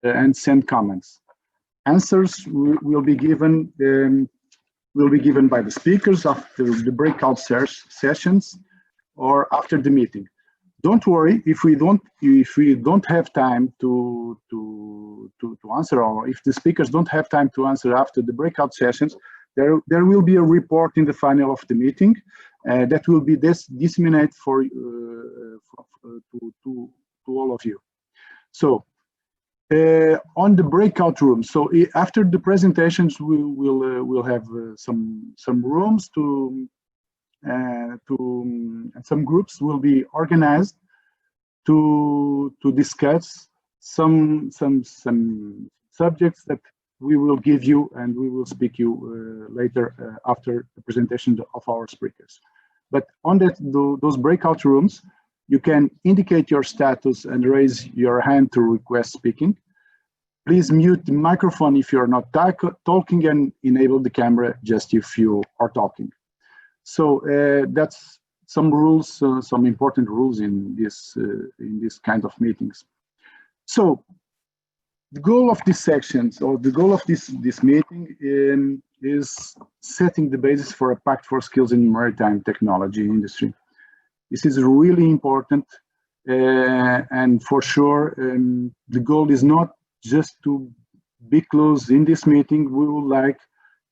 and send comments. Answers will be given by the speakers after the breakout sessions or after the meeting. Don't worry if we don't have time to answer, or if the speakers don't have time to answer after the breakout sessions. There will be a report in the final of the meeting that will be disseminated to all of you. So on the breakout room, so after the presentations, we'll have some rooms and some groups will be organized to discuss some subjects that we will give you, and we will speak you later after the presentation of our speakers. But on those breakout rooms, you can indicate your status and raise your hand to request speaking. Please mute the microphone if you're not talking, and enable the camera just if you are talking. So that's some rules, some important rules in this kind of meetings. So the goal of these sections, or the goal of this meeting, is setting the basis for a pact for skills in maritime technology industry. This is really important, and for sure, the goal is not just to be close in this meeting. We would like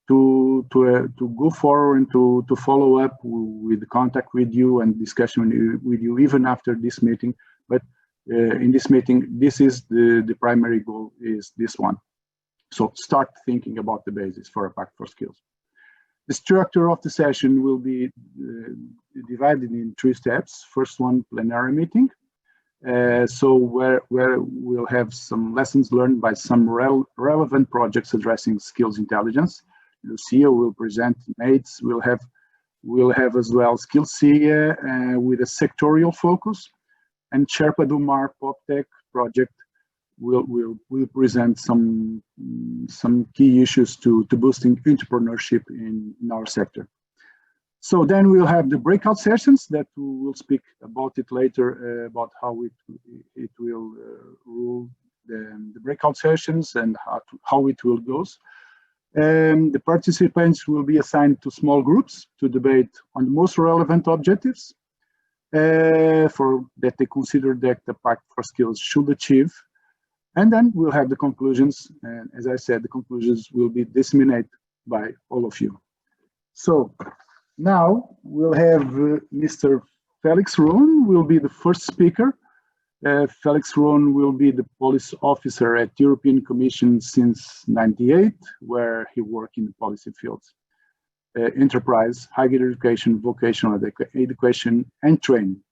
to go forward and to follow up with contact with you and discussion with you even after this meeting. But in this meeting, this is the primary goal, is this one. So start thinking about the basis for a pact for skills. The structure of the session will be divided in 3 steps. First one, plenary meeting. So where we'll have some lessons learned by some relevant projects addressing skills intelligence. Lucia will present mates. We'll have as well skills SIA with a sectorial focus, and Sherpa Dumar PopTech project will present some key issues to boosting entrepreneurship in our sector. So then we'll have the breakout sessions that we will speak about it later, about how it will rule the breakout sessions and how it will go. The participants will be assigned to small groups to debate on the most relevant objectives for that they consider that the Pact for Skills should achieve. And then we'll have the conclusions. And as I said, the conclusions will be disseminated by all of you. So now we'll have Mr. Felix Roon will be the first speaker. Felix Roon will be the policy officer at European Commission since '98, where he worked in the policy fields, enterprise, higher education, vocational education, and training.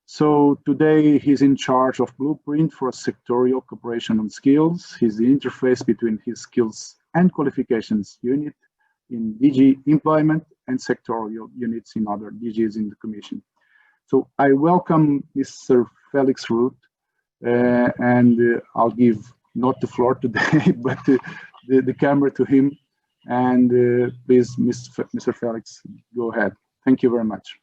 So today he's in charge of Blueprint for sectorial cooperation on skills. He's the interface between his skills and qualifications unit in DG employment and sectorial units in other DGs in the Commission. So I welcome Mr. Felix Roon, and I'll give not the floor today, but the camera to him. And please, Mr. Felix, go ahead. Thank you very much.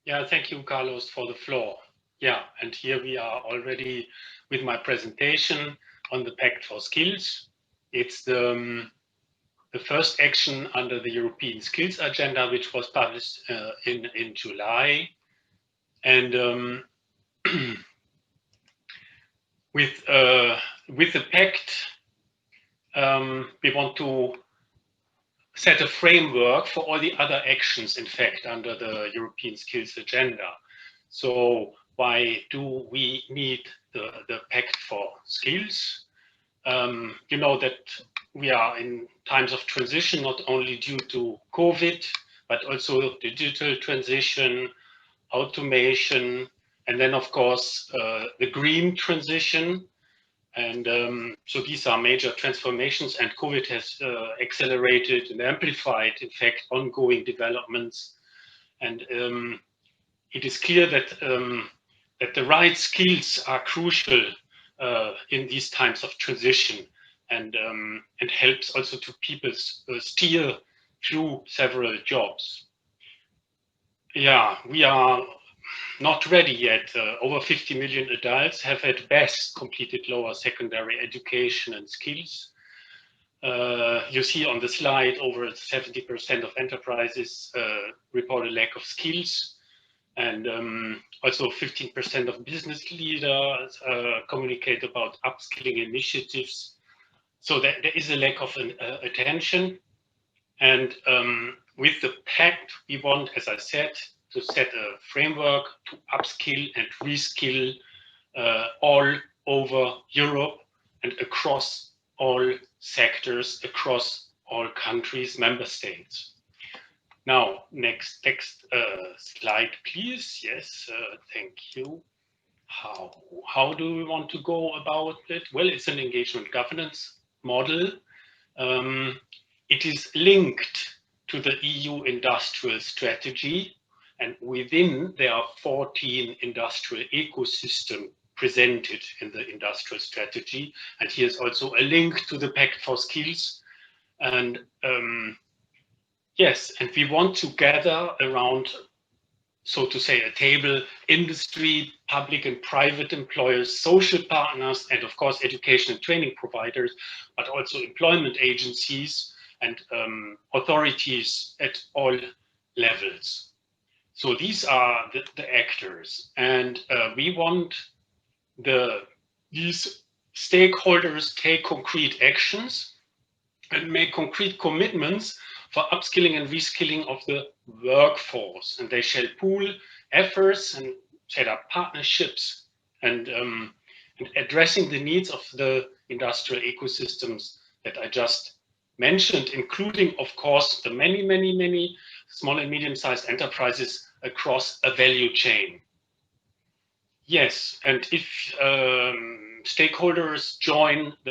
Yeah, thank you, Carlos, for the floor. Yeah, and here we are already with my presentation on the Pact for Skills. It's the first action under the European Skills Agenda, which was published in July. And with the Pact, we want to set a framework for all the other actions, in fact, under the European Skills Agenda. So why do we need the Pact for Skills? You know that we are in times of transition, not only due to COVID, but also digital transition, automation, and then, of course, the green transition. And so these are major transformations, and COVID has accelerated and amplified, in fact, ongoing developments. And it is clear that that the right skills are crucial in these times of transition, and helps also to people steer through several jobs. Yeah, we are not ready yet. Over 50 million adults have at best completed lower secondary education and skills. You see on the slide, over 70% of enterprises report a lack of skills, and also 15% of business leaders communicate about upskilling initiatives. So there is a lack of attention. And with the Pact, we want, as I said, to set a framework to upskill and reskill all over Europe and across all sectors, across all countries, member states. Now, next slide, please. Yes, thank you. How do we want to go about it? Well, it's an engagement governance model. It is linked to the EU industrial strategy, and within there are 14 industrial ecosystems presented in the industrial strategy. And here's also a link to the Pact for Skills. And yes, and we want to gather around, so to say, a table, industry, public and private employers, social partners, and of course, education and training providers, but also employment agencies and authorities at all levels. So these are the actors, and we want these stakeholders take concrete actions and make concrete commitments for upskilling and reskilling of the workforce. And they shall pool efforts and set up partnerships and addressing the needs of the industrial ecosystems that I just mentioned, including, of course, the many small and medium-sized enterprises across a value chain. Yes, and if stakeholders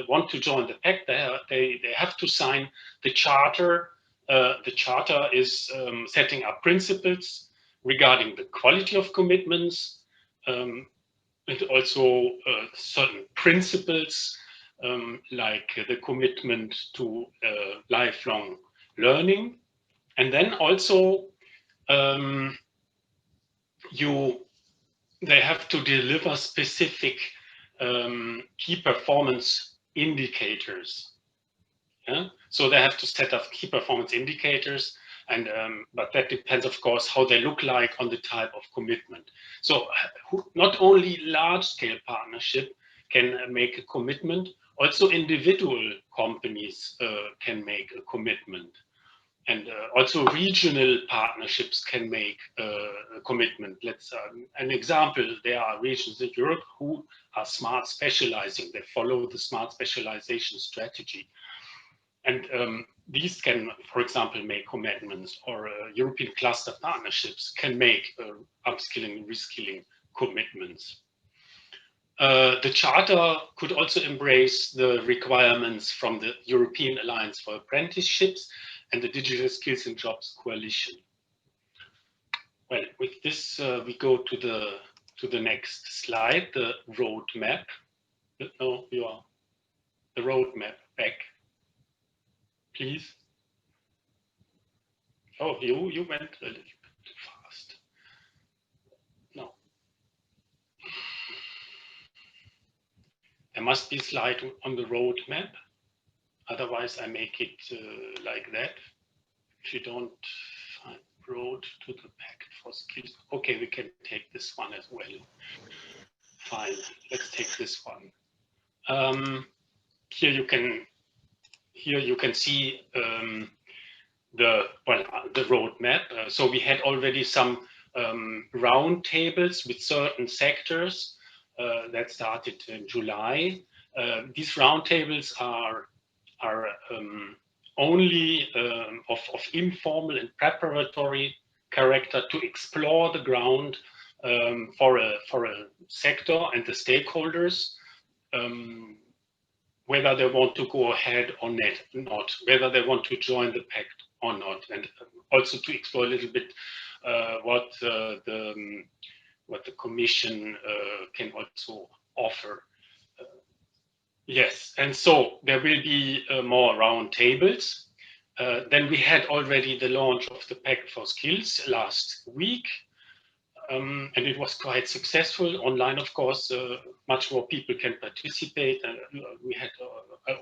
want to join the Pact, they have to sign the charter. The charter is setting up principles regarding the quality of commitments, and also certain principles like the commitment to lifelong learning. And then also they have to deliver specific key performance indicators. Yeah? So they have to set up key performance indicators, and but that depends, of course, how they look like on the type of commitment. So not only large-scale partnership can make a commitment, also individual companies can make a commitment. And also regional partnerships can make a commitment. Let's an example, there are regions in Europe who are smart specializing. They follow the smart specialization strategy. And these can, for example, make commitments, or European cluster partnerships can make upskilling and reskilling commitments. The charter could also embrace the requirements from the European Alliance for Apprenticeships and the Digital Skills and Jobs Coalition. Well, with this, we go to the next slide, the roadmap. No, you are the roadmap back, please. Oh, you went a little bit too fast. No. There must be a slide on the roadmap. Otherwise, I make it like that. If you don't find road to the Pact for Skills, okay, we can take this one as well. Fine, let's take this one. Here you can see the roadmap. So we had already some round tables with certain sectors that started in July. These round tables are only of informal and preparatory character to explore the ground for a sector and the stakeholders, whether they want to go ahead or not, whether they want to join the Pact or not, and also to explore a little bit what the Commission can also offer. Yes, and so there will be more round tables. Then we had already the launch of the Pact for Skills last week. and it was quite successful. Online, of course, much more people can participate. We had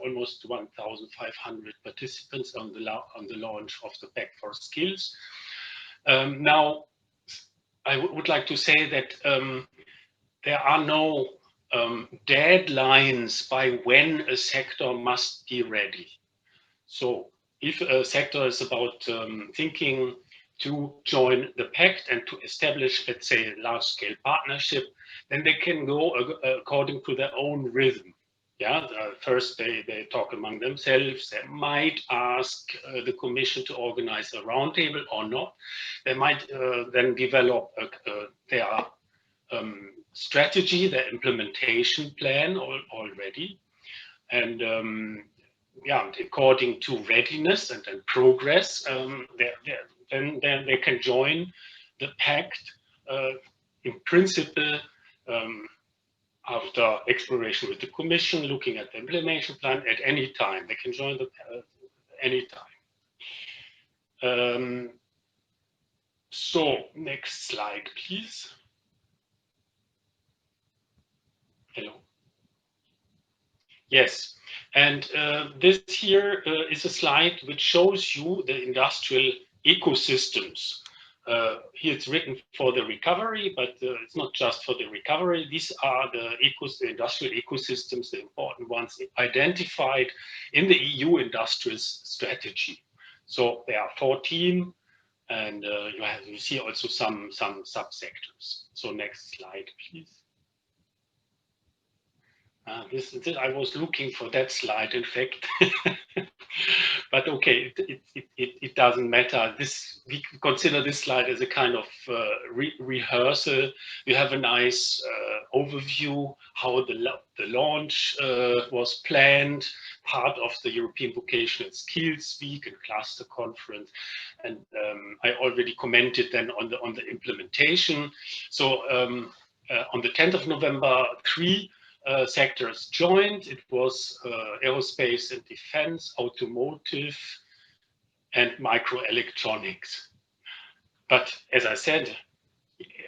almost 1,500 participants on the launch of the Pact for Skills. Now, I would like to say that there are no deadlines by when a sector must be ready. So if a sector is about thinking to join the Pact and to establish, let's say, a large-scale partnership, then they can go according to their own rhythm. Yeah, first they talk among themselves. They might ask the Commission to organize a roundtable or not. They might then develop their strategy, their implementation plan already, and yeah, according to readiness and progress, then they can join the Pact in principle after exploration with the Commission, looking at the implementation plan at any time. They can join the any time. So next slide, please. Hello. Yes, and this here is a slide which shows you the industrial ecosystems. Here it's written for the recovery, but it's not just for the recovery. These are the industrial ecosystems, the important ones identified in the EU industrial strategy. So there are 14, and you see also some subsectors. So next slide, please. I was looking for that slide, in fact, but okay, it doesn't matter. We consider this slide as a kind of rehearsal. You have a nice overview how the launch was planned, part of the European Vocational Skills Week and Cluster Conference, and I already commented then on the implementation. So on the 10th of November, 3 sectors joined. It was aerospace and defense, automotive, and microelectronics. But as I said,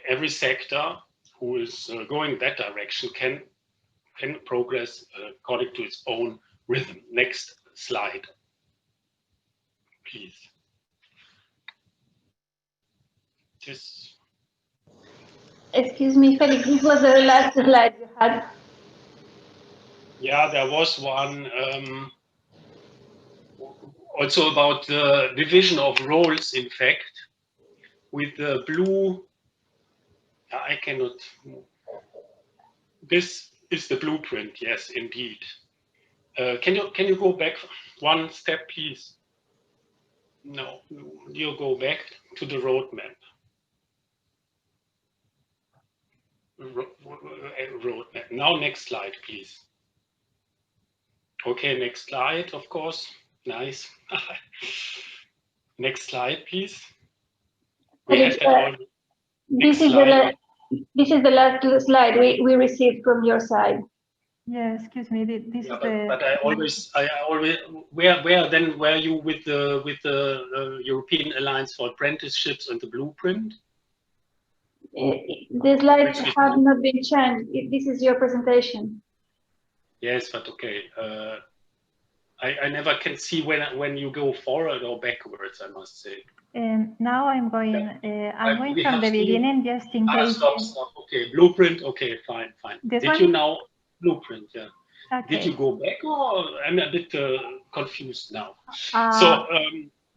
every sector who is going that direction can progress according to its own rhythm. Next slide, please. Excuse me, Felix, this was the last slide you had. Yeah, there was one also about the division of roles, in fact, with the blue. I cannot. This is the blueprint, yes, indeed. Can you go back one step, please? No, you go back to the roadmap. Roadmap. Now, next slide, please. Okay, next slide, of course. Nice. Next slide, please. This is the last slide we received from your side. Yeah, excuse me. This is the. But I always. Where then were you with the European Alliance for Apprenticeships and the blueprint? The slides have not been changed. This is your presentation. Yes, but okay. I never can see when you go forward or backwards, I must say. Now I'm going. I'm going from the beginning, just in case. Stop. Okay, blueprint. Okay, fine. This Did one? you now blueprint? Yeah. Okay. Did you go back, or I'm a bit confused now? So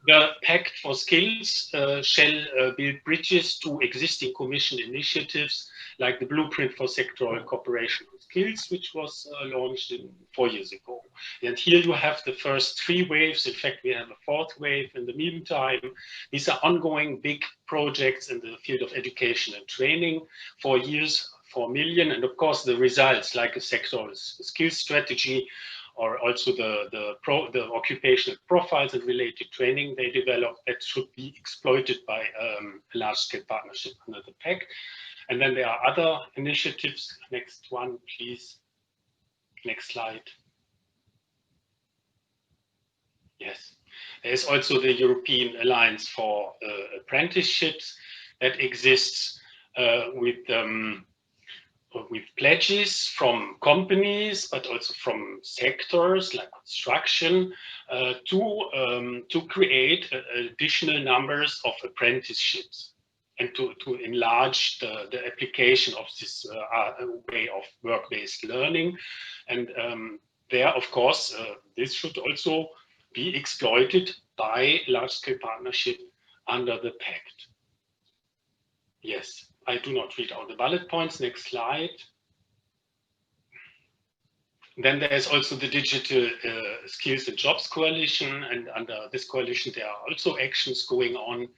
the Pact for Skills shall build bridges to existing Commission initiatives, like the Blueprint for Sectoral Cooperation on Skills, which was launched 4 years ago. And here you have the first 3 waves. In fact, we have a 4th wave in the meantime. These are ongoing big projects in the field of education and training. 4 years, 4 million, and of course the results, like a sectoral skills strategy, or also the occupational profiles and related training they develop, that should be exploited by a large-scale partnership under the Pact. And then there are other initiatives. Next one, please. Next slide. Yes. There is also the European Alliance for Apprenticeships that exists. with pledges from companies, but also from sectors like construction, to create additional numbers of apprenticeships and to enlarge the application of this way of work-based learning. And there, of course, this should also be exploited by large-scale partnership under the Pact. Yes, I do not read out the bullet points. Next slide. Then there is also the Digital Skills and Jobs Coalition, and under this coalition there are also actions going on.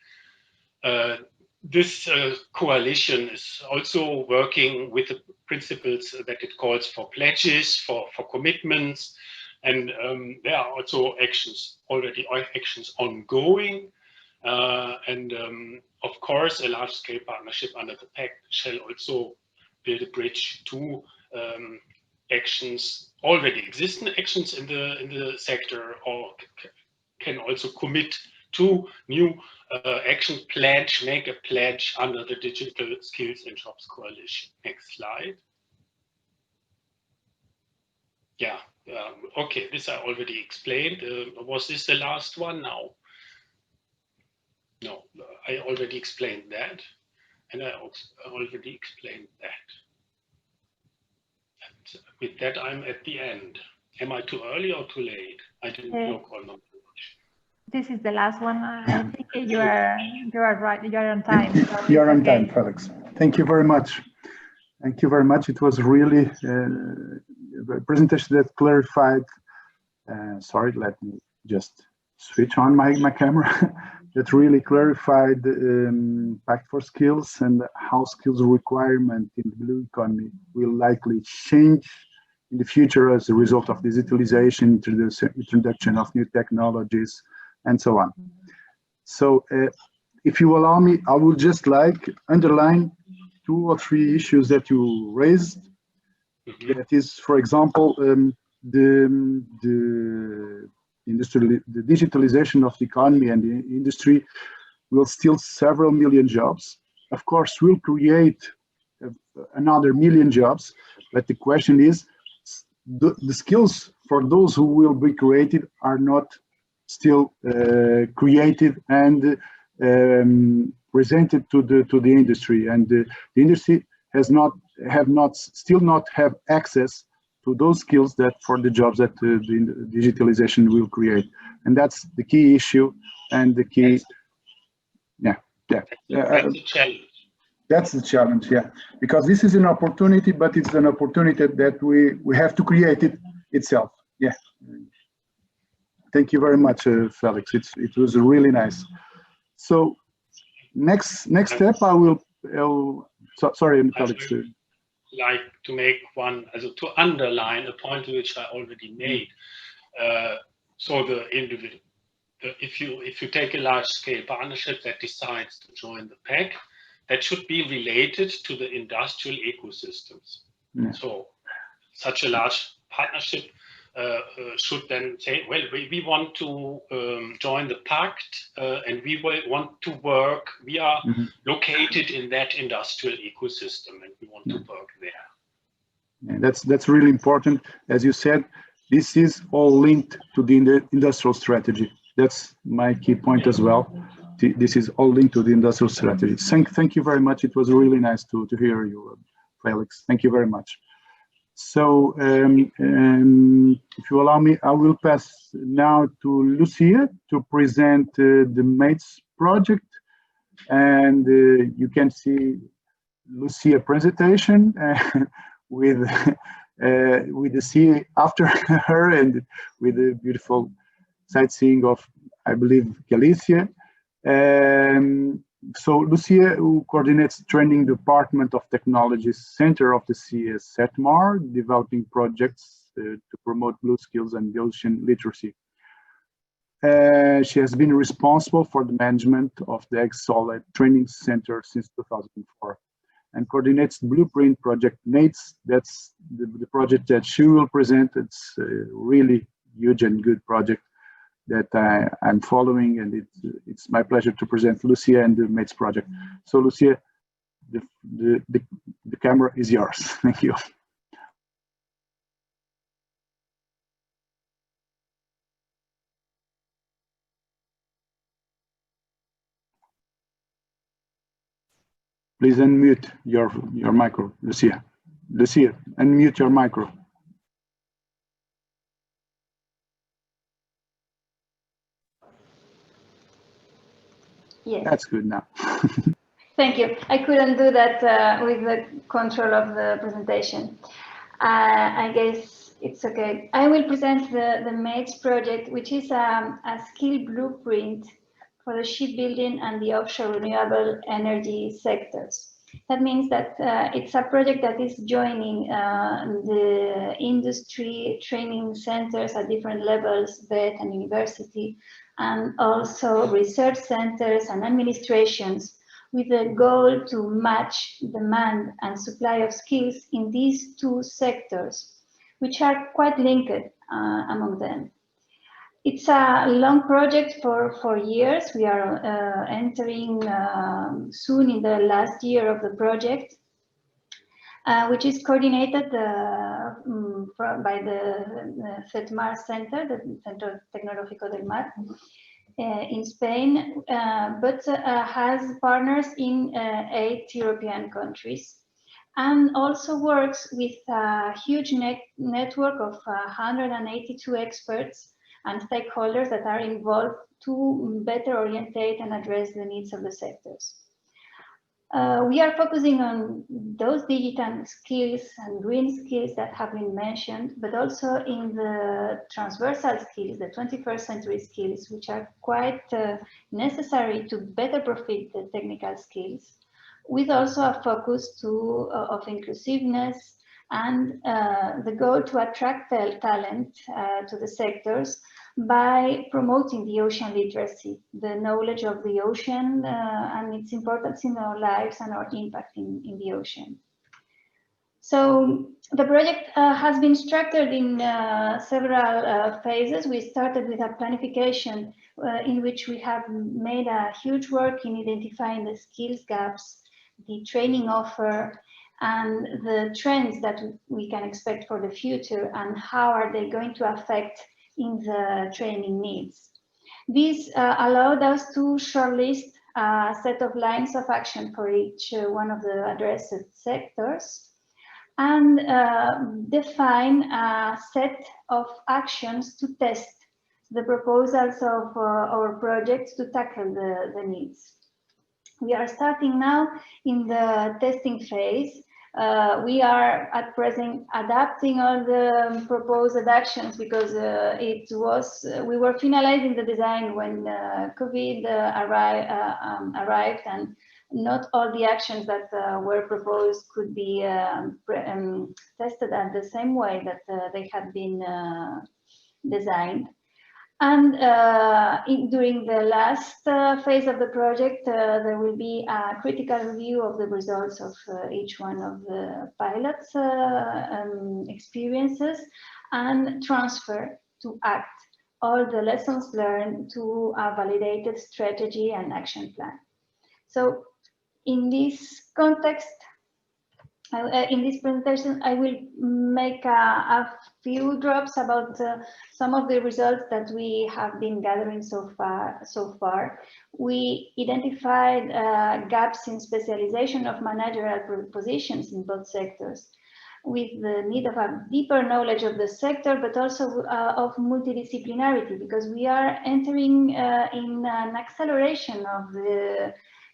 This coalition is also working with the principles that it calls for pledges, for commitments, and there are also actions ongoing. Of course, a large-scale partnership under the Pact shall also build a bridge to actions, already existing actions in the sector, or can also commit to new action, make a pledge under the Digital Skills and Jobs Coalition. Next slide. Yeah, okay, this I already explained. Was this the last one now? No, I already explained that, and I also already explained that. And with that, I'm at the end. Am I too early or too late? I didn't look on the watch. This is the last one. I think you are right. You are on time. So you are on time, Felix. Thank you very much. Thank you very much. It was really a presentation that clarified. Sorry, let me just switch on my camera. That really clarified the Pact for Skills and how skills requirement in the blue economy will likely change in the future as a result of digitalization, introduction of new technologies, and so on. So if you allow me, I would just like underline 2 or 3 issues that you raised. That is, for example, the digitalization of the economy and the industry will steal several million jobs. Of course, will create another million jobs, but the question is, the skills for those who will be created are not still created and presented to the industry, and the industry still not have access to those skills that for the jobs that the digitalization will create. And that's the key issue and the key, that's the challenge. That's the challenge, yeah, because this is an opportunity, but it's an opportunity that we have to create it itself. Yeah. Thank you very much, Felix. It was really nice. So next step, sorry, Felix. Like to make one, to underline a point which I already made. So the individual, if you take a large-scale partnership that decides to join the Pact, that should be related to the industrial ecosystems. Yeah. So such a large partnership should then say, well, we want to join the Pact and we want to work, we are located in that industrial ecosystem and we want to work there. Yeah, that's really important. As you said, this is all linked to the industrial strategy. That's my key point as well. This is all linked to the industrial strategy. Thank you very much. It was really nice to hear you, Felix. Thank you very much. So if you allow me, I will pass now to Lucia to present the MATES project. And you can see Lucia presentation with the sea after her and with the beautiful sightseeing of, I believe, Galicia. So Lucia, who coordinates training department of technology center of the CS SETMAR, developing projects to promote blue skills and ocean literacy. She has been responsible for the management of the EGSOL training center since 2004 and coordinates Blueprint project MATES. That's the project that she will present. It's a really huge and good project that I'm following, and it's my pleasure to present Lucia and the MATES project. So Lucia, the camera is yours. Thank you. Please unmute your micro, Lucia. Lucia, unmute your micro. Yes. That's good now. Thank you. I couldn't do that with the control of the presentation. I guess it's okay. I will present the MATES project, which is a skill blueprint for the shipbuilding and the offshore renewable energy sectors. That means that it's a project that is joining the industry training centers at different levels, VET and university, and also research centers and administrations, with the goal to match demand and supply of skills in these two sectors, which are quite linked among them. It's a long project for 4 years. We are entering soon in the last year of the project, which is coordinated by the CETMAR Center, the Centro Tecnológico del Mar, in Spain, but has partners in 8 European countries, and also works with a huge network of 182 experts and stakeholders that are involved to better orientate and address the needs of the sectors. We are focusing on those digital skills and green skills that have been mentioned, but also in the transversal skills, the 21st century skills, which are quite necessary to better profit the technical skills, with also a focus of inclusiveness and the goal to attract talent to the sectors by promoting the ocean literacy, the knowledge of the ocean and its importance in our lives and our impact in the ocean. So the project has been structured in several phases. We started with a planification in which we have made a huge work in identifying the skills gaps, the training offer, and the trends that we can expect for the future, and how are they going to affect in the training needs. This allowed us to shortlist a set of lines of action for each one of the addressed sectors, and define a set of actions to test the proposals of our projects to tackle the needs. We are starting now in the testing phase. We are at present adapting all the proposed actions because we were finalizing the design when COVID arrived, and not all the actions that were proposed could be tested at the same way that they had been designed. And during the last phase of the project, there will be a critical review of the results of each one of the pilots' experiences, and transfer to ACT all the lessons learned to a validated strategy and action plan. So in this context, in this presentation, I will make a few drops about some of the results that we have been gathering so far. We identified gaps in specialization of managerial positions in both sectors, with the need of a deeper knowledge of the sector, but also of multidisciplinarity, because we are entering in an acceleration of the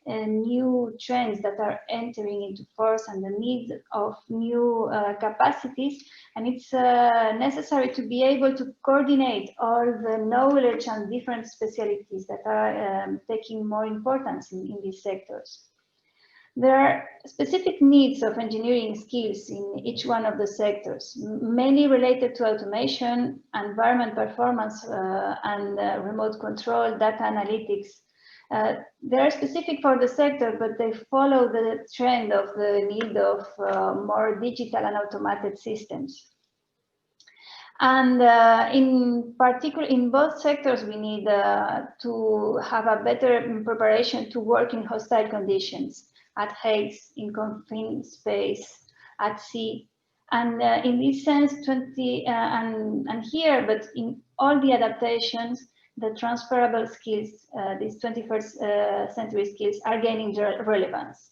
new trends that are entering into force and the need of new capacities, and it's necessary to be able to coordinate all the knowledge and different specialties that are taking more importance in these sectors. There are specific needs of engineering skills in each one of the sectors, mainly related to automation, environment performance, and remote control, data analytics. They are specific for the sector, but they follow the trend of the need of more digital and automated systems. And in particular, in both sectors, we need to have a better preparation to work in hostile conditions, at heights, in confined space, at sea. And in this sense, and here, but in all the adaptations, the transferable skills, these 21st century skills, are gaining relevance.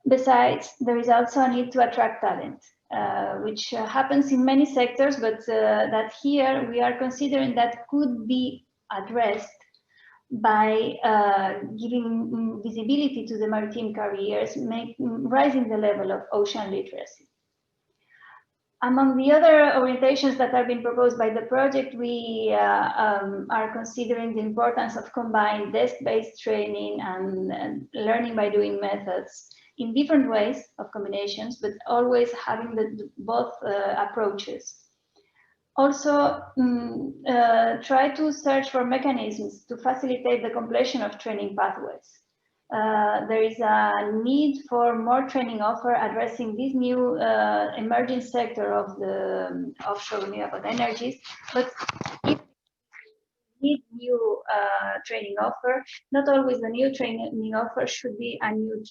Besides, there is also a need to attract talent, which happens in many sectors, but that here we are considering that could be addressed by giving visibility to the maritime careers, rising the level of ocean literacy. Among the other orientations that are being proposed by the project, we are considering the importance of combined desk-based training and learning by doing methods in different ways of combinations, but always having both approaches. Also, try to search for mechanisms to facilitate the completion of training pathways. There is a need for more training offer addressing this new emerging sector of the offshore renewable energies, but if we need new training offer, not always the new training offer should be a new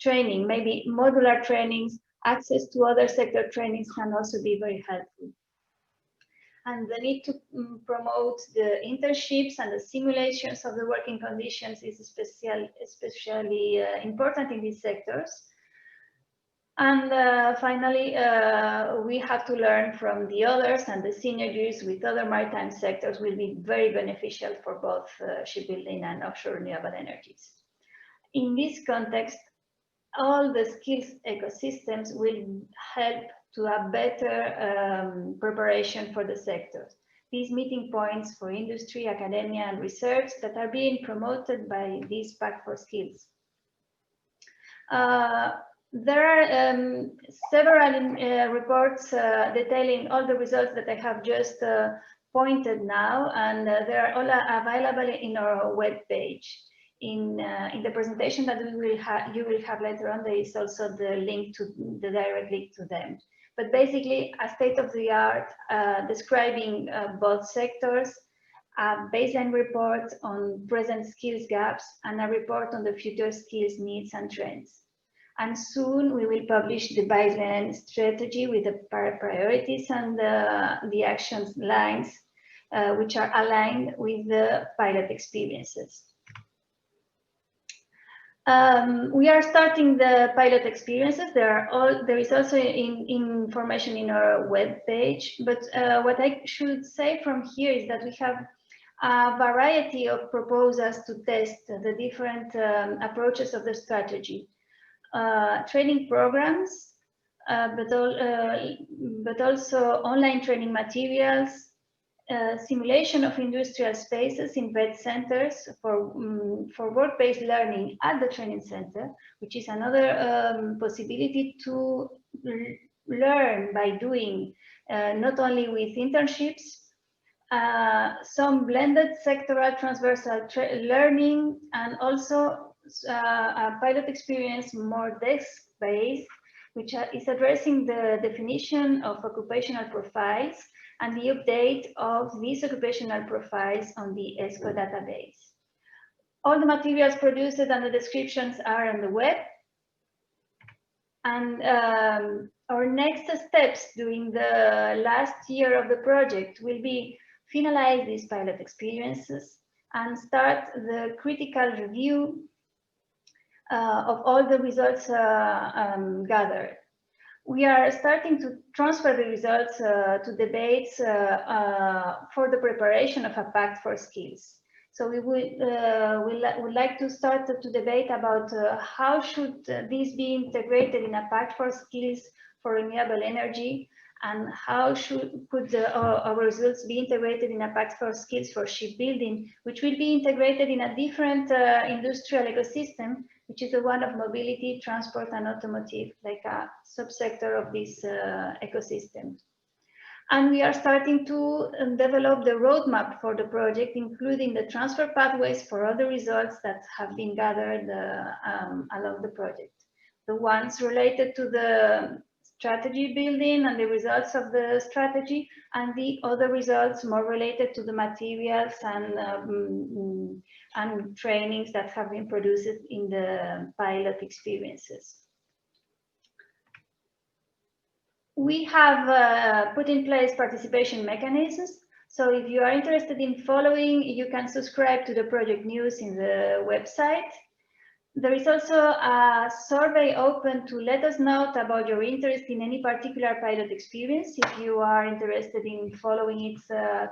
training. Maybe modular trainings, access to other sector trainings can also be very helpful. And the need to promote the internships and the simulations of the working conditions is especially important in these sectors. And finally, we have to learn from the others, and the synergies with other maritime sectors will be very beneficial for both shipbuilding and offshore renewable energies. In this context, all the skills ecosystems will help to a better preparation for the sectors. These meeting points for industry, academia, and research that are being promoted by this Pact for Skills. There are several reports detailing all the results that I have just pointed now, and they are all available in our web page. In the presentation that you will have later on, there is also the link to the direct link to them. But basically, a state-of-the-art describing both sectors, a baseline report on present skills gaps, and a report on the future skills needs and trends. And soon we will publish the baseline strategy with the priorities and the action lines, which are aligned with the pilot experiences. We are starting the pilot experiences. There is also information in our web page, but what I should say from here is that we have a variety of proposals to test the different approaches of the strategy. Training programs, but also online training materials, simulation of industrial spaces in vet centers for work-based learning at the training center, which is another possibility to learn by doing, not only with internships, some blended sectoral transversal learning, and also a pilot experience more desk-based, which is addressing the definition of occupational profiles and the update of these occupational profiles on the ESCO database. All the materials produced and the descriptions are on the web. And our next steps during the last year of the project will be finalize these pilot experiences and start the critical review of all the results gathered. We are starting to transfer the results to debates for the preparation of a Pact for Skills. So we would like to start to debate about how should this be integrated in a Pact for Skills for renewable energy, and how could our results be integrated in a Pact for Skills for shipbuilding, which will be integrated in a different industrial ecosystem, which is the one of mobility, transport, and automotive, like a subsector of this ecosystem. And we are starting to develop the roadmap for the project, including the transfer pathways for all the results that have been gathered along the project. The ones related to the strategy building and the results of the strategy, and the other results more related to the materials and trainings that have been produced in the pilot experiences. We have put in place participation mechanisms. So if you are interested in following, you can subscribe to the project news in the website. There is also a survey open to let us know about your interest in any particular pilot experience, if you are interested in following it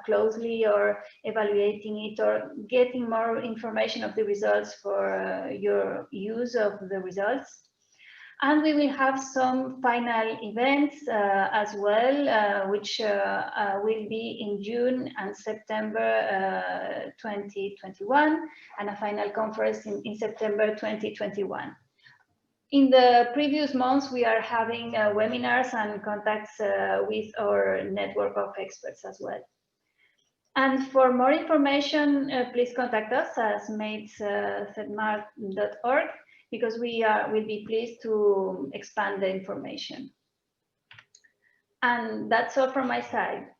closely or evaluating it or getting more information of the results for your use of the results. And we will have some final events as well, which will be in June and September 2021, and a final conference in September 2021. In the previous months, we are having webinars and contacts with our network of experts as well. And for more information, please contact us as mates@mar.org. because we will be pleased to expand the information. And that's all from my side.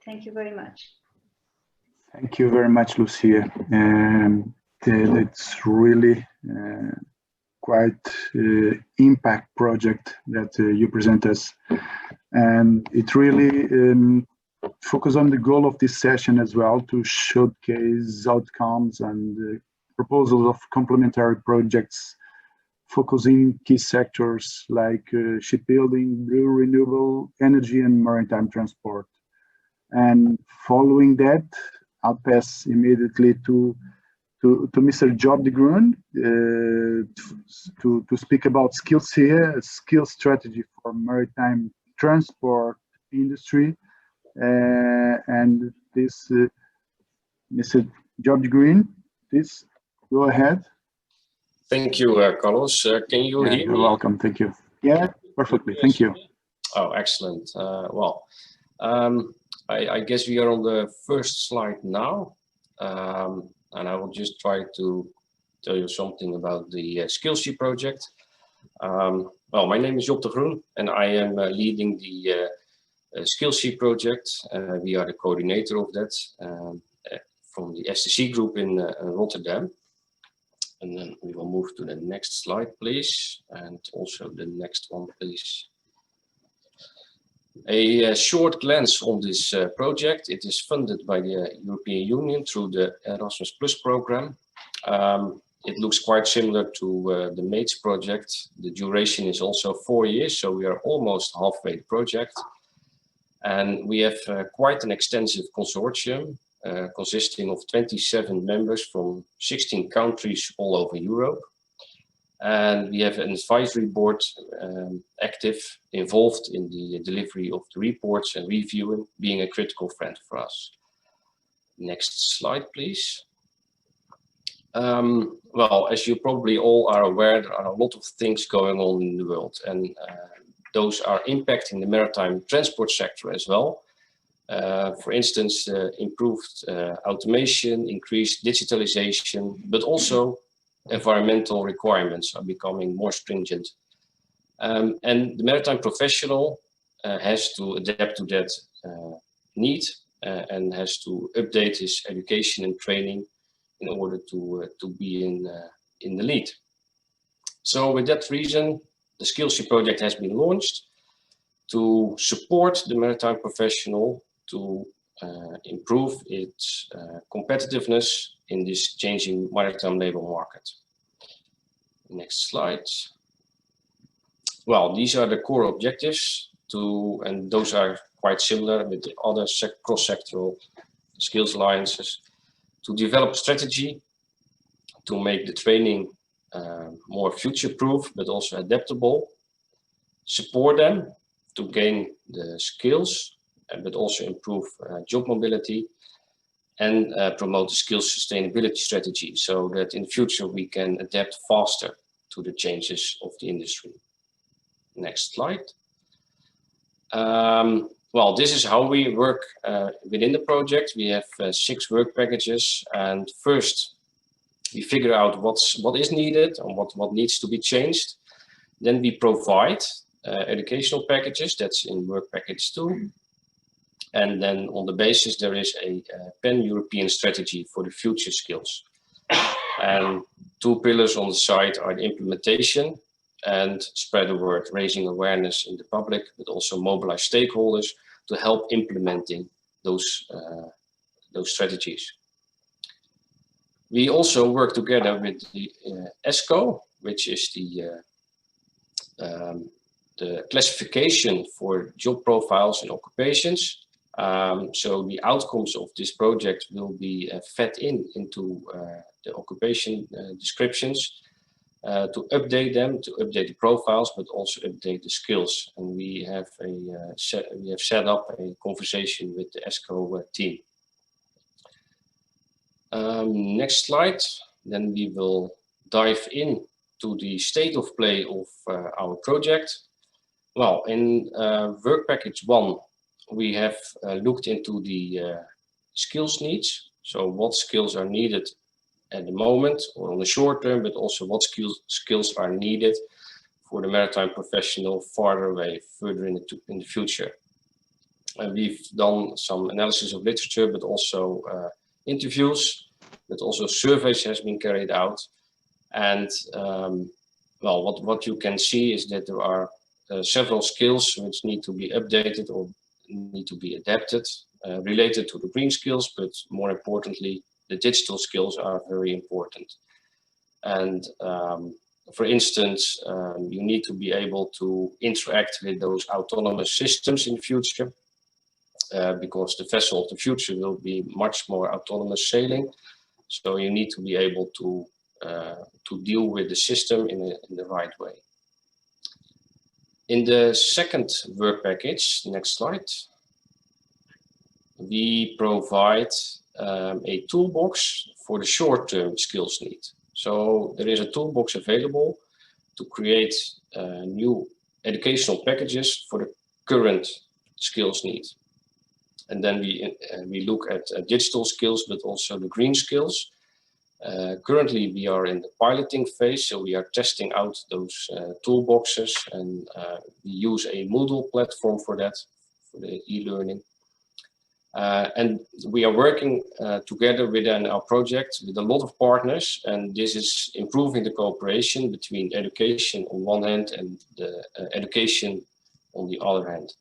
Thank you very much. Thank you very much, Lucia. It's really quite impact project that you present us. And it really focus on the goal of this session as well, to showcase outcomes and proposals of complementary projects focusing key sectors like shipbuilding, blue renewable energy, and maritime transport. And following that, I'll pass immediately to Mr. Job de Groen to speak about skills here, a skill strategy for maritime transport industry. And this, Mr. Job de Groen, please. Go ahead. Thank you, Carlos. Can you hear me? You're welcome. Thank you. Yeah, perfectly. Yes. Thank you. Oh, excellent. I guess we are on the first slide now. And I will just try to tell you something about the Skillsy project. My name is Job de Groen, and I am leading the Skillsy project. We are the coordinator of that from the STC group in Rotterdam. And then we will move to the next slide, please. And also the next one, please. A short glance on this project. It is funded by the European Union through the Erasmus Plus program. It looks quite similar to the MATES project. The duration is also 4 years, so we are almost halfway the project. And we have quite an extensive consortium. Consisting of 27 members from 16 countries all over Europe. And we have an advisory board active, involved in the delivery of the reports and reviewing, being a critical friend for us. Next slide, please. As you probably all are aware, there are a lot of things going on in the world, and those are impacting the maritime transport sector as well. For instance, improved automation, increased digitalization, but also environmental requirements are becoming more stringent. And the maritime professional has to adapt to that need and has to update his education and training in order to be in the lead. So with that reason, the Skillsy project has been launched to support the maritime professional to improve its competitiveness in this changing maritime labor market. Next slide. Well, these are the core objectives and those are quite similar with the other cross-sectoral skills alliances. To develop strategy, to make the training more future-proof, but also adaptable. Support them to gain the skills, but also improve job mobility, and promote the skills sustainability strategy so that in future we can adapt faster to the changes of the industry. Next slide. Well, this is how we work within the project. We have 6 work packages, and first we figure out what is needed and what needs to be changed. Then we provide educational packages. That's in work package 2. And then on the basis, there is a pan-European strategy for the future skills. And 2 pillars on the side are the implementation and spread the word, raising awareness in the public, but also mobilize stakeholders to help implementing those strategies. We also work together with the ESCO, which is the classification for job profiles and occupations. So the outcomes of this project will be fed into the occupation descriptions to update them, to update the profiles, but also update the skills. And we have set up a conversation with the ESCO team. Next slide. Then we will dive in to the state of play of our project. Well, in work package 1, we have looked into the skills needs. So what skills are needed at the moment or on the short term, but also what skills are needed for the maritime professional farther away, further in the future. And we've done some analysis of literature, but also interviews, but also surveys has been carried out. And well, what you can see is that there are several skills which need to be updated or need to be adapted, related to the green skills, but more importantly, the digital skills are very important. And for instance, you need to be able to interact with those autonomous systems in the future, because the vessel of the future will be much more autonomous sailing. So you need to be able to deal with the system in the right way. In the second work package, next slide, we provide a toolbox for the short-term skills need. So there is a toolbox available to create new educational packages for the current skills need. And then we look at digital skills, but also the green skills. Currently, we are in the piloting phase, so we are testing out those toolboxes, and we use a Moodle platform for that, for the e-learning. And we are working together within our project with a lot of partners, and this is improving the cooperation between education on one hand and the education on the other hand.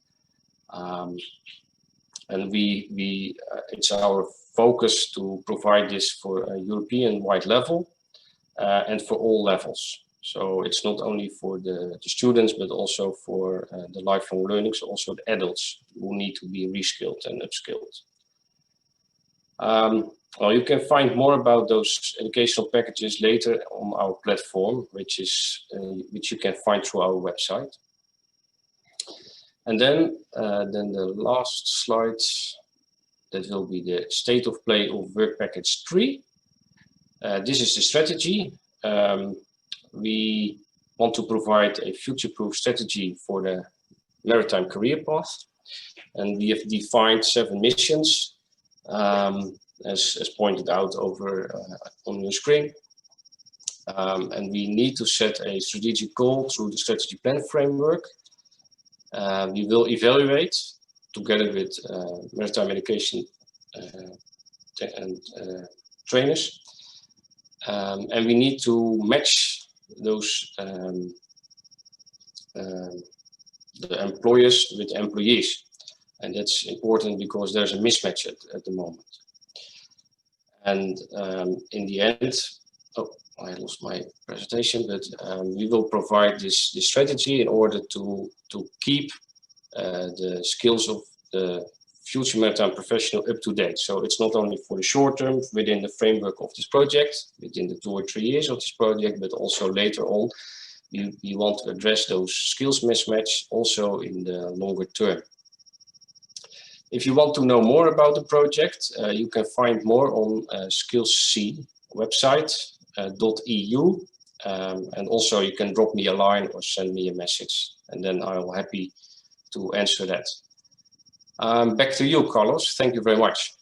And it's our focus to provide this for a European-wide level and for all levels. So it's not only for the students, but also for the lifelong learning, so also the adults who need to be reskilled and upskilled. Well, you can find more about those educational packages later on our platform, which you can find through our website. And then the last slide, that will be the state of play of work package 3. This is the strategy. We want to provide a future-proof strategy for the maritime career path. And we have defined 7 missions, as pointed out over on your screen. And we need to set a strategic goal through the strategy plan framework. We will evaluate together with maritime education and trainers. And we need to match those the employers with employees. And that's important because there's a mismatch at the moment. And in the end, oh, I lost my presentation, but we will provide this strategy in order to keep the skills of the future maritime professional up to date. So it's not only for the short term within the framework of this project, within the 2 or 3 years of this project, but also later on, we want to address those skills mismatch also in the longer term. If you want to know more about the project, you can find more on Skills C website .eu, and also you can drop me a line or send me a message, and then I'll be happy to answer that. Back to you, Carlos. Thank you very much.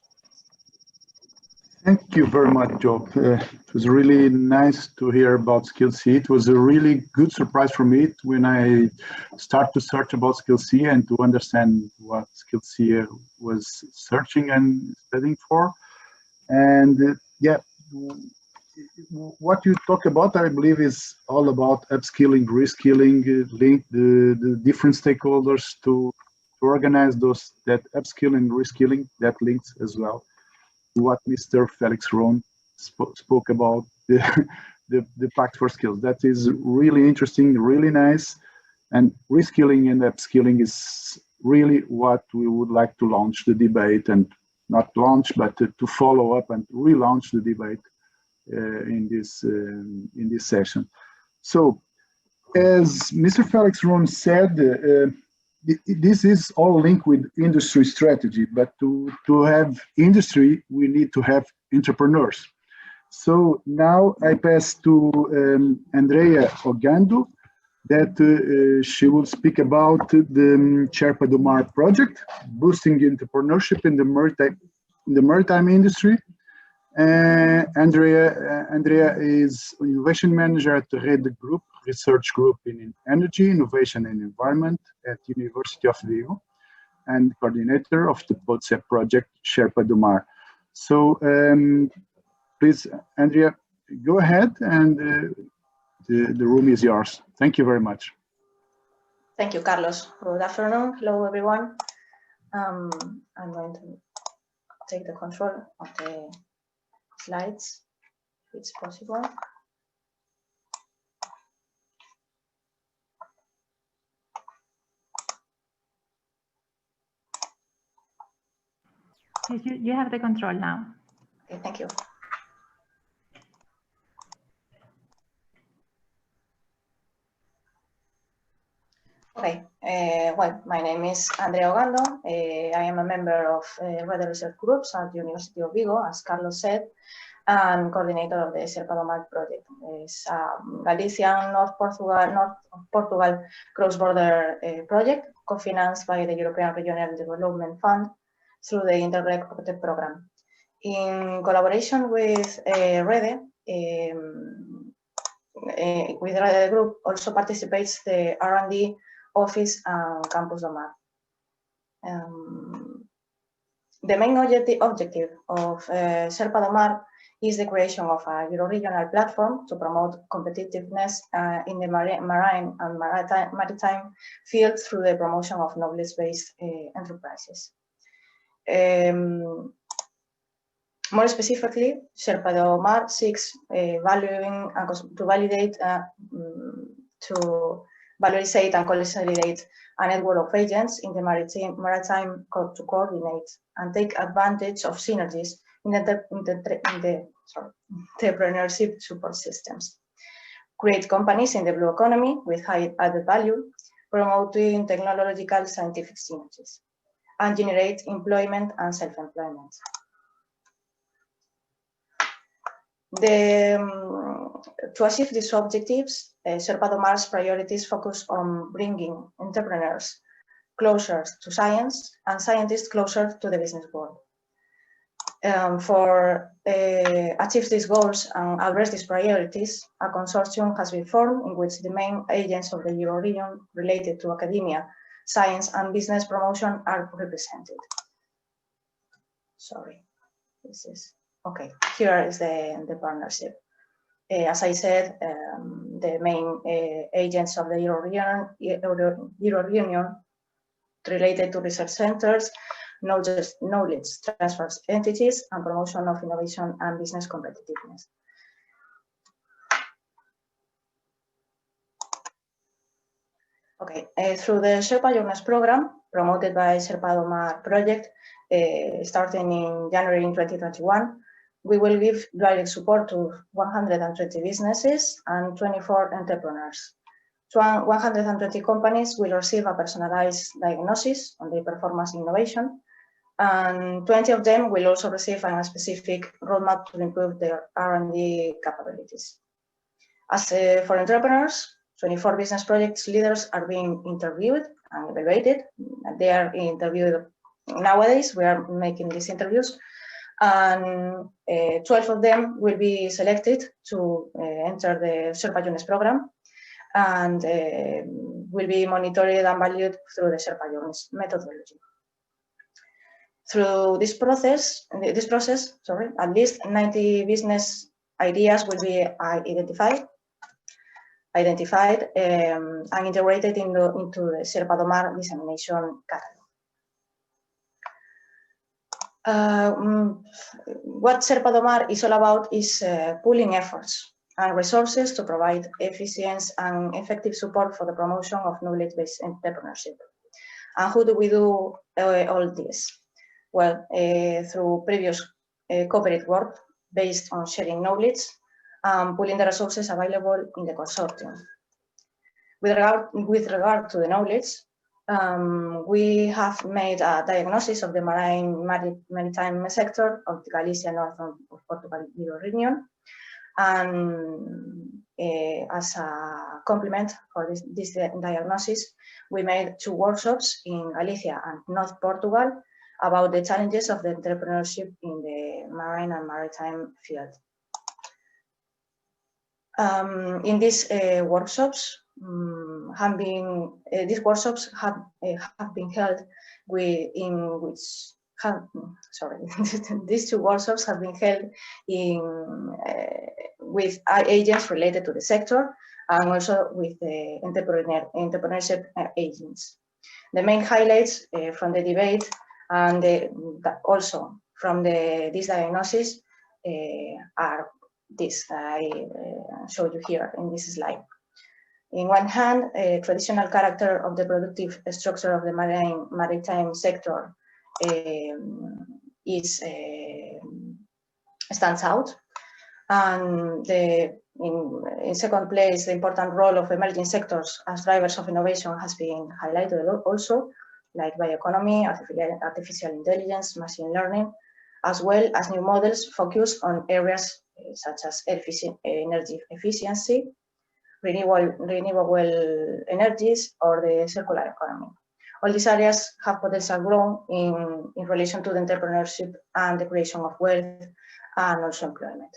Thank you very much, Job. It was really nice to hear about Skill C. It was a really good surprise for me when I started to search about Skill C and to understand what Skill C was searching and studying for. And yeah, what you talk about, I believe, is all about upskilling, reskilling, link the different stakeholders to organize that upskilling and reskilling, that links as well to what Mr. Felix Rohn spoke about, the Pact for Skills. That is really interesting, really nice. And reskilling and upskilling is really what we would like to launch the debate, and not launch, but to follow up and relaunch the debate in this session. So, as Mr. Felix Rohn said, this is all linked with industry strategy, but to have industry, we need to have entrepreneurs. So now I pass to Andrea Ogando, that she will speak about the Sherpa do Mar project, boosting entrepreneurship in the maritime industry. Andrea is innovation manager at the Rede Group, research group in energy, innovation and environment at University of Vigo, and coordinator of the PODCEP project Sherpa do Mar. So please, Andrea, go ahead, and the room is yours. Thank you very much. Thank you, Carlos. Good afternoon. Hello, everyone. I'm going to take the control of the slides, if it's possible. Yes, you have the control now. Okay, thank you. Okay, well, my name is Andrea Ogando. I am a member of Rede Research Groups at the University of Vigo, as Carlos said, and coordinator of the Sherpa do Mar project. It's a Galician North Portugal cross-border project co-financed by the European Regional Development Fund through the Interreg program. In collaboration with Rede, with Rede Group also participates the R&D Office and Campus do Mar. The main objective of Sherpa do Mar is the creation of a Euro-regional platform to promote competitiveness in the marine and maritime field through the promotion of knowledge-based enterprises. More specifically, Sherpa do Mar seeks valuing and to validate and consolidate a network of agents in the maritime to coordinate and take advantage of synergies in the entrepreneurship support systems. Create companies in the blue economy with high added value, promoting technological scientific synergies, and generate employment and self-employment. To achieve these objectives, Sherpa do Mar's priorities focus on bringing entrepreneurs closer to science and scientists closer to the business world. For achieve these goals and address these priorities, a consortium has been formed in which the main agents of the Euro region related to academia, science, and business promotion are represented. Sorry, this is okay. Here is the partnership. As I said, the main agents of the Euro region related to research centers, knowledge transfer entities, and promotion of innovation and business competitiveness. Okay, through the Sherpa Journeys program promoted by Sherpa do Mar project, starting in January 2021, we will give direct support to 120 businesses and 24 entrepreneurs. 120 companies will receive a personalized diagnosis on their performance innovation, and 20 of them will also receive a specific roadmap to improve their R&D capabilities. As for entrepreneurs, 24 business projects leaders are being interviewed and evaluated. They are interviewed nowadays. We are making these interviews, and 12 of them will be selected to enter the Sherpa Journeys program, and will be monitored and valued through the Sherpa Journeys methodology. Through this process, at least 90 business ideas will be identified and integrated into the Sherpa Domar dissemination catalog. What Sherpa Domar is all about is pooling efforts and resources to provide efficient and effective support for the promotion of knowledge-based entrepreneurship. And how do we do all this? Well, through previous cooperative work based on sharing knowledge and pooling the resources available in the consortium. With regard to the knowledge, we have made a diagnosis of the maritime sector of the Galicia, north of Portugal, Euro region. And as a complement for this diagnosis, we made 2 workshops in Galicia and North Portugal about the challenges of the entrepreneurship in the marine and maritime field. In these workshops, these workshops have been held these 2 workshops have been held with agents related to the sector and also with the entrepreneurship agents. The main highlights from the debate and also from this diagnosis are this I showed you here in this slide. In one hand, a traditional character of the productive structure of the maritime sector stands out, and in second place, the important role of emerging sectors as drivers of innovation has been highlighted also, like bioeconomy, artificial intelligence, machine learning, as well as new models focused on areas such as energy efficiency, renewable energies, or the circular economy. All these areas have potential growth in relation to the entrepreneurship and the creation of wealth and also employment.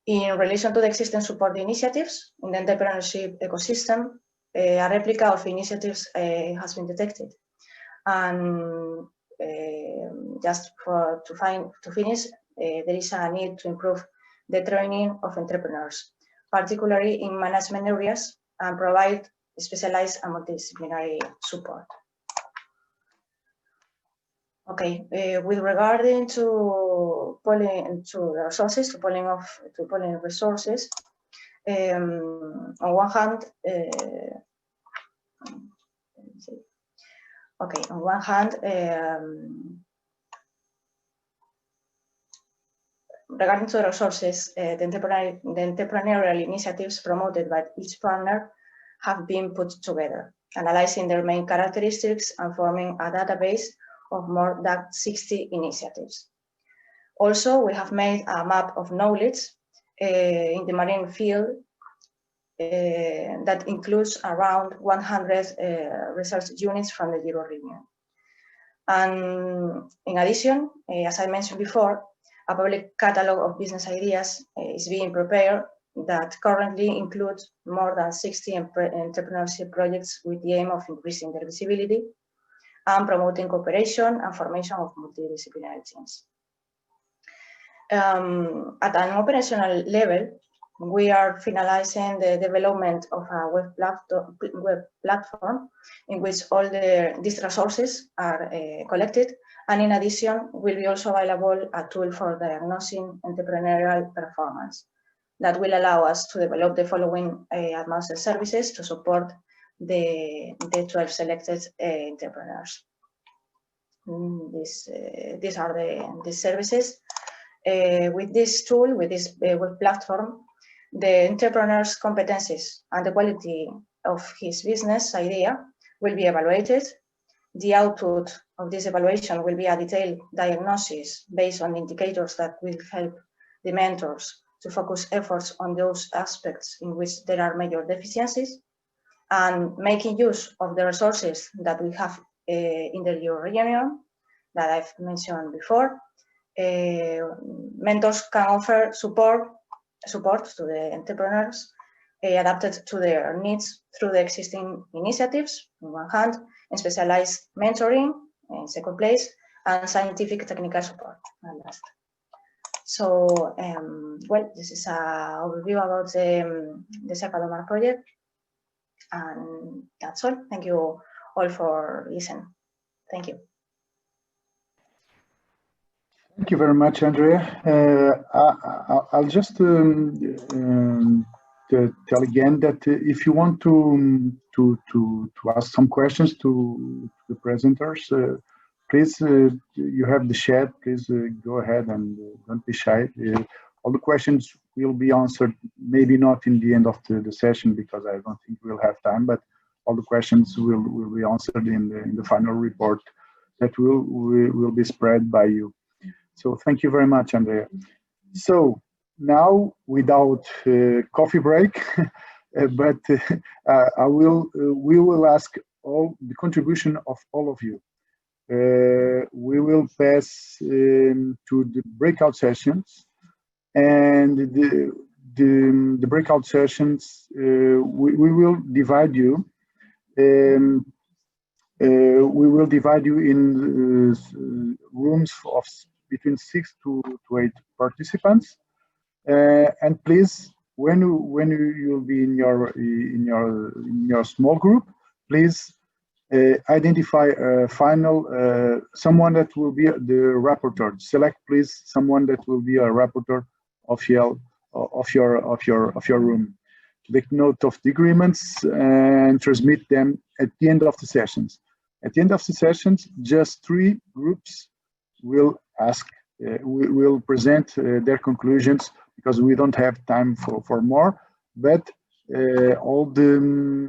In relation to the existing support initiatives in the entrepreneurship ecosystem, a replica of initiatives has been detected. And just to finish, there is a need to improve the training of entrepreneurs, particularly in management areas, and provide specialized and multidisciplinary support. Okay, with regard to pulling resources, on one hand, regarding to the resources, the entrepreneurial initiatives promoted by each partner have been put together, analyzing their main characteristics and forming a database of more than 60 initiatives. Also, we have made a map of knowledge in the marine field that includes around 100 research units from the Euro region. And in addition, as I mentioned before, a public catalog of business ideas is being prepared that currently includes more than 60 entrepreneurship projects with the aim of increasing their visibility and promoting cooperation and formation of multidisciplinary teams. At an operational level, we are finalizing the development of a web platform in which all these resources are collected, and in addition will be also available a tool for diagnosing entrepreneurial performance that will allow us to develop the following advanced services to support the 12 selected entrepreneurs. These are the services. With this tool, with this web platform, the entrepreneur's competencies and the quality of his business idea will be evaluated. The output of this evaluation will be a detailed diagnosis based on indicators that will help the mentors to focus efforts on those aspects in which there are major deficiencies, and making use of the resources that we have in the Euro region that I've mentioned before. mentors can offer support to the entrepreneurs adapted to their needs through the existing initiatives, on one hand, and specialized mentoring, in second place, and scientific technical support, and last. So, well, this is an overview about the SEPA project, and that's all. Thank you all for listening. Thank you. Thank you very much, Andrea. I'll just tell again that if you want to ask some questions to the presenters, please, you have the chat. Please go ahead and don't be shy. All the questions will be answered, maybe not in the end of the session, because I don't think we'll have time, but all the questions will be answered in the final report that will be spread by you. So thank you very much, Andrea. So now, without coffee break, but we will ask all the contribution of all of you. We will pass to the breakout sessions, and the breakout sessions we will divide you. We will divide you in rooms of between 6 to 8 participants, and please, when you'll be in your small group, please identify a final someone that will be the rapporteur. Select, please, someone that will be a rapporteur of your room. Take note of the agreements and transmit them at the end of the sessions. At the end of the sessions, just 3 groups will will present their conclusions, because we don't have time for more. But all the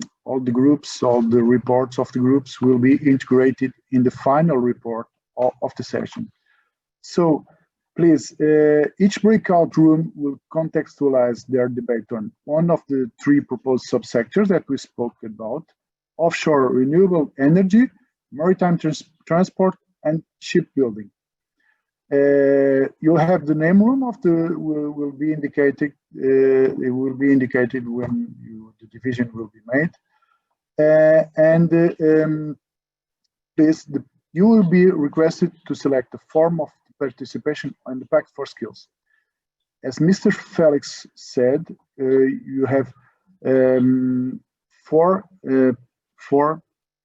groups, all the reports of the groups will be integrated in the final report of the session. So please, each breakout room will contextualize their debate on one of the 3 proposed subsectors that we spoke about: offshore renewable energy, maritime transport, and shipbuilding. You'll have the name room of the will be indicated. It will be indicated when the division will be made, please, you will be requested to select the form of participation on the Pact for Skills. As Mr. Felix said, you have 4,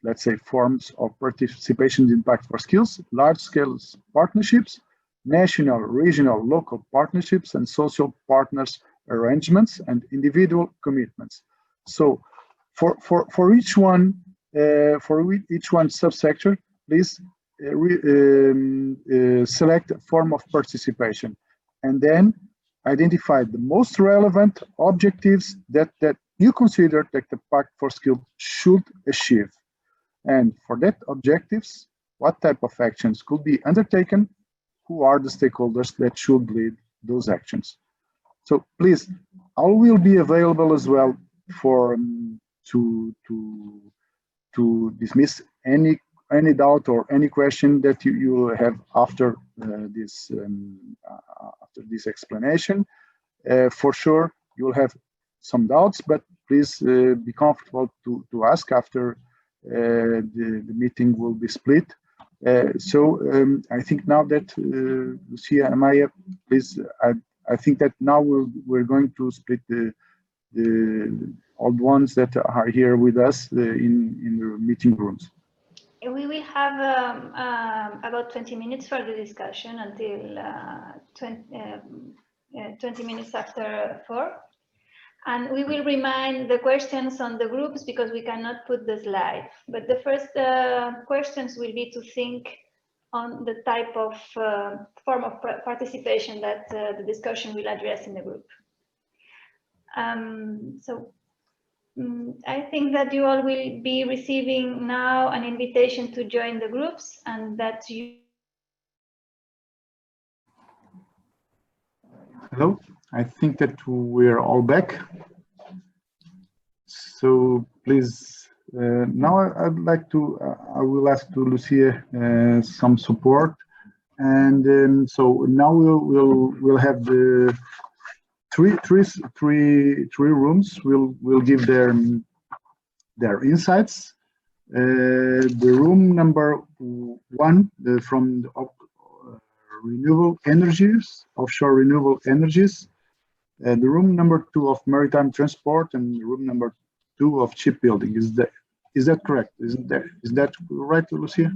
let's say, forms of participation in Pact for Skills: large-scale partnerships, national, regional, local partnerships, and social partners arrangements, and individual commitments. So for each one subsector, please select a form of participation, and then identify the most relevant objectives that you consider that the Pact for Skills should achieve. And for that objectives, what type of actions could be undertaken? Who are the stakeholders that should lead those actions? So please, I will be available as well for to dismiss any doubt or any question that you have after this explanation. For sure, you'll have some doubts, but please be comfortable to ask after the meeting will be split. I think now that Lucia and Maya, please, I think that now we're going to split the old ones that are here with us in the meeting rooms. We will have about 20 minutes for the discussion until 20 minutes after 4. And we will remind the questions on the groups because we cannot put the slide. But the first questions will be to think on the type of form of participation that the discussion will address in the group. I think that you all will be receiving now an invitation to join the groups, and that you... Hello, I think that we're all back. So please, now I'd like to, I will ask to Lucia some support And so now we'll have the three rooms. We'll give their insights. The room number 1 from the renewable energies, offshore renewable energies. The room number 2 of maritime transport, and room number 2 of shipbuilding. Is that correct? Is that right, Lucia?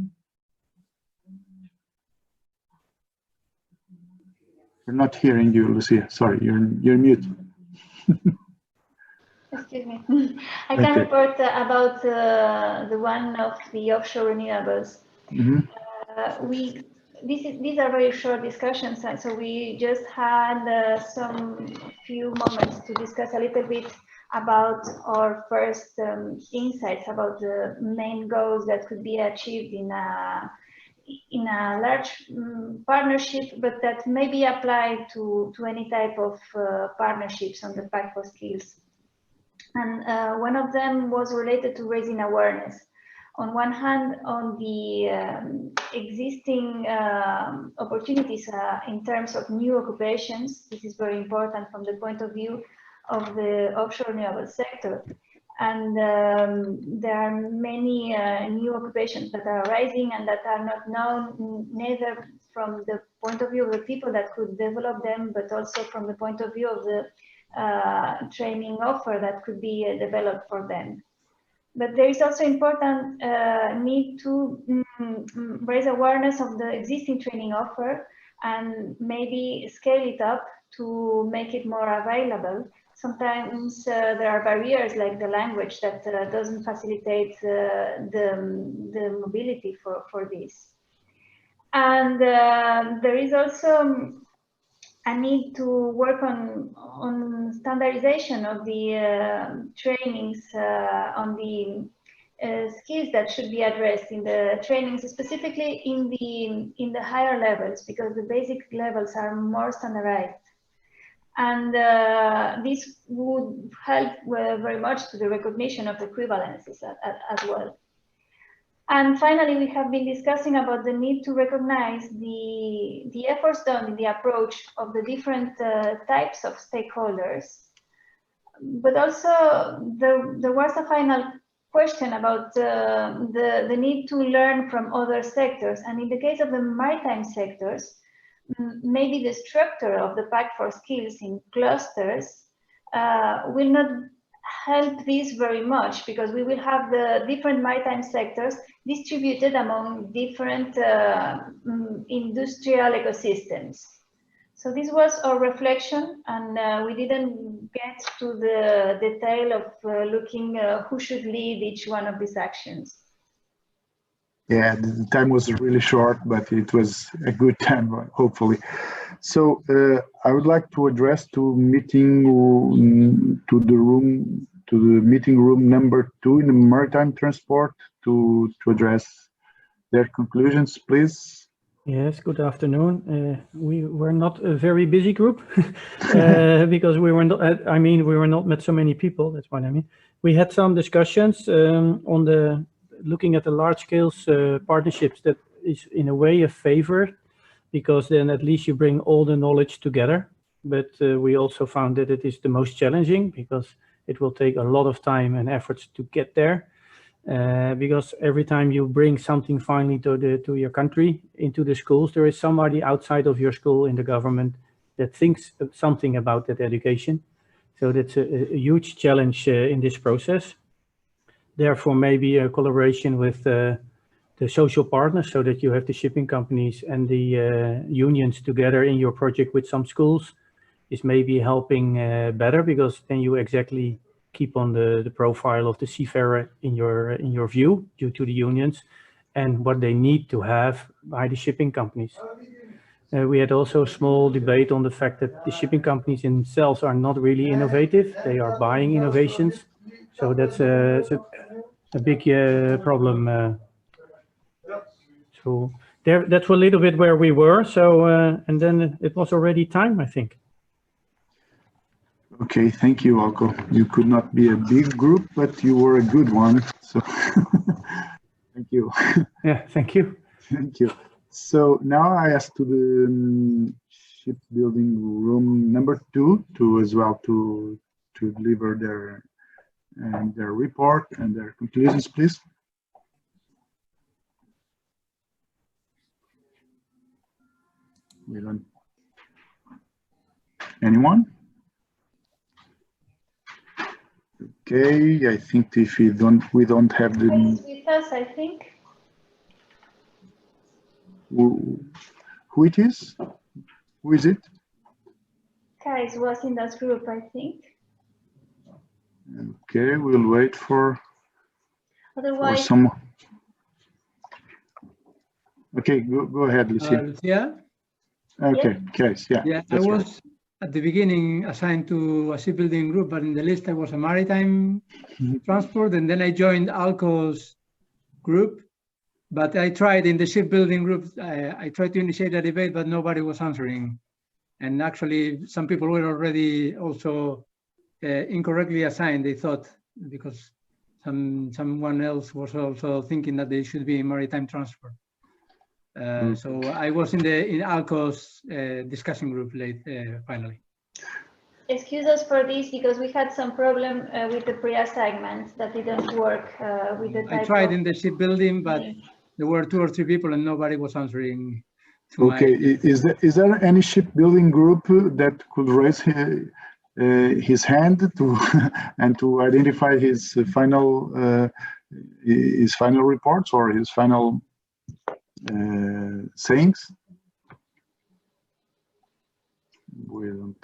We're not hearing you, Lucia. Sorry, you're mute. Excuse me. I can report about the one of the offshore renewables. Mm-hmm. These are very short discussions, and so we just had some few moments to discuss a little bit about our first insights about the main goals that could be achieved in a large partnership, but that may be applied to any type of partnerships on the Pact for Skills. And one of them was related to raising awareness. On one hand, on the existing opportunities in terms of new occupations. This is very important from the point of view of the offshore renewable sector. And there are many new occupations that are arising and that are not known, neither from the point of view of the people that could develop them, but also from the point of view of the training offer that could be developed for them. But there is also important need to raise awareness of the existing training offer and maybe scale it up to make it more available. Sometimes there are barriers like the language that doesn't facilitate the mobility for this. And there is also a need to work on standardization of the trainings on the skills that should be addressed in the trainings, specifically in the higher levels, because the basic levels are more standardized. And this would help very much to the recognition of equivalences as well. And finally, we have been discussing about the need to recognize the efforts done in the approach of the different types of stakeholders. But also, there was a final question about the need to learn from other sectors. And in the case of the maritime sectors, maybe the structure of the Pact for Skills in clusters will not help this very much, because we will have the different maritime sectors distributed among different industrial ecosystems. So this was our reflection, and we didn't get to the detail of looking who should lead each one of these actions. Yeah, the time was really short, but it was a good time, hopefully. So I would like to address to the meeting room number 2 in the maritime transport to address their conclusions, please. Yes, good afternoon. We were not a very busy group because we were not. we were not met so many people. That's what I mean. We had some discussions on looking at the large scale partnerships. That is in a way a favor, because then at least you bring all the knowledge together. But we also found that it is the most challenging, because it will take a lot of time and efforts to get there. Because every time you bring something finally to your country, into the schools, there is somebody outside of your school in the government that thinks something about that education. So that's a huge challenge in this process. Therefore, maybe a collaboration with the social partners, so that you have the shipping companies and the unions together in your project with some schools, is maybe helping better, because then you exactly keep on the profile of the seafarer in your view, due to the unions and what they need to have by the shipping companies. We had also a small debate on the fact that the shipping companies in themselves are not really innovative. They are buying innovations. So that's a big problem. So that's a little bit where we were. So, and then it was already time, I think. Okay, thank you, Alko. You could not be a big group, but you were a good one. So thank you. Yeah, thank you. Thank you. So now I ask to the shipbuilding room number 2 to as well to deliver their report and their conclusions, please. We don't. Anyone? Okay, I think if we don't have the. It's with us, I think. Who it is? Who is it? Kais was in that group, I think. Okay, we'll wait for Otherwise, someone. Okay, go ahead, Lucia. Lucia? Okay, Kais, yeah. Yeah, I was at the beginning assigned to a shipbuilding group, but in the list I was a maritime transport, and then I joined ALCO's group. But I tried in the shipbuilding group, I tried to initiate a debate, but nobody was answering. And actually, some people were already also incorrectly assigned, they thought, because someone else was also thinking that they should be in maritime transport. So I was in ALCO's discussion group late, finally. excuse us for this because we had some problem with the pre-assignments that didn't work with the type. I tried in the shipbuilding, but there were 2 or 3 people and nobody was answering. Okay, is there any shipbuilding group that could raise his hand to and to identify his final reports or his final sayings?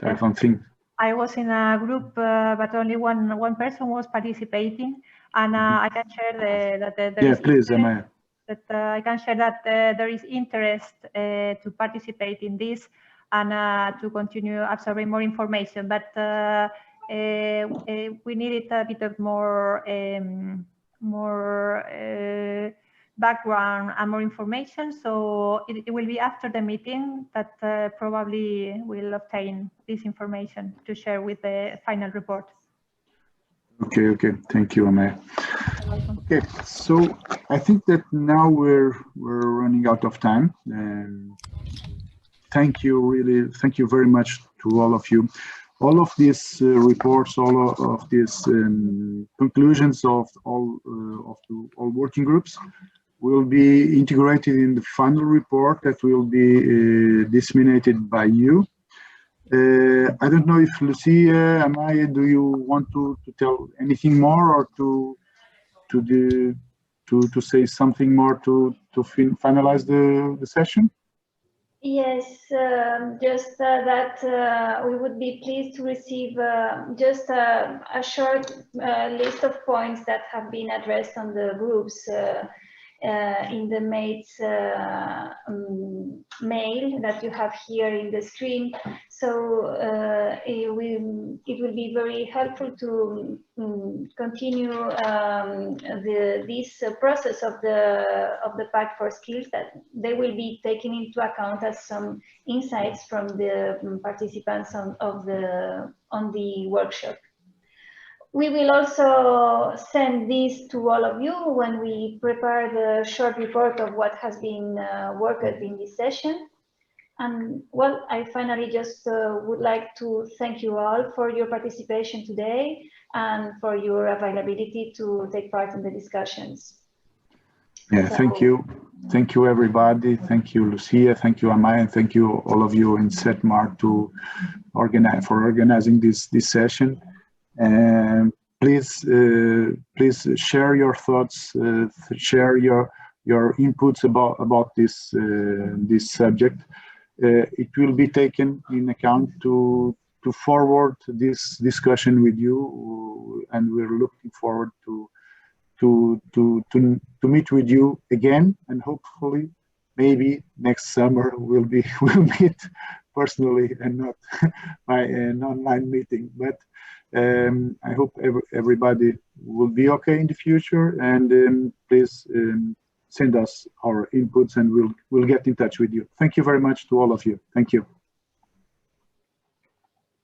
I don't think. I was in a group, but only one person was participating, and I can share that there is please, Amaya. That I can share that there is interest to participate in this and to continue absorbing more information, but we needed a bit of more background and more information. So it will be after the meeting that probably we'll obtain this information to share with the final report. Okay. Thank you, Amaya. Okay, so I think that now we're running out of time. Thank you very much to all of you. All of these reports, all of these conclusions of all working groups will be integrated in the final report that will be disseminated by you. I don't know if Lucia, Amaya, do you want to tell anything more or to say something more to finalize the session? Yes, just that we would be pleased to receive just a short list of points that have been addressed on the groups in the mate's mail that you have here in the screen. So it will be very helpful to continue this process of the Pact for Skills, that they will be taken into account as some insights from the participants on the workshop. We will also send this to all of you when we prepare the short report of what has been worked in this session. And well, I finally just would like to thank you all for your participation today and for your availability to take part in the discussions. Yeah, thank you. Thank you, everybody. Thank you, Lucia. Thank you, Amaya. And thank you, all of you in SETMAR for organizing this session. And please share your thoughts, share your inputs about this subject. It will be taken in account to forward this discussion with you, and we're looking forward to meet with you again, and hopefully maybe next summer we'll meet personally and not by an online meeting. But I hope everybody will be okay in the future, and please send us our inputs and we'll get in touch with you. Thank you very much to all of you. Thank you.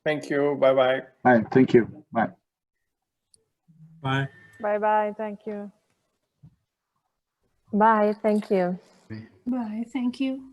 Thank you. Bye-bye. Bye. Thank you. Bye. Bye. Bye-bye. Thank you. Bye. Thank you. Bye. Thank you.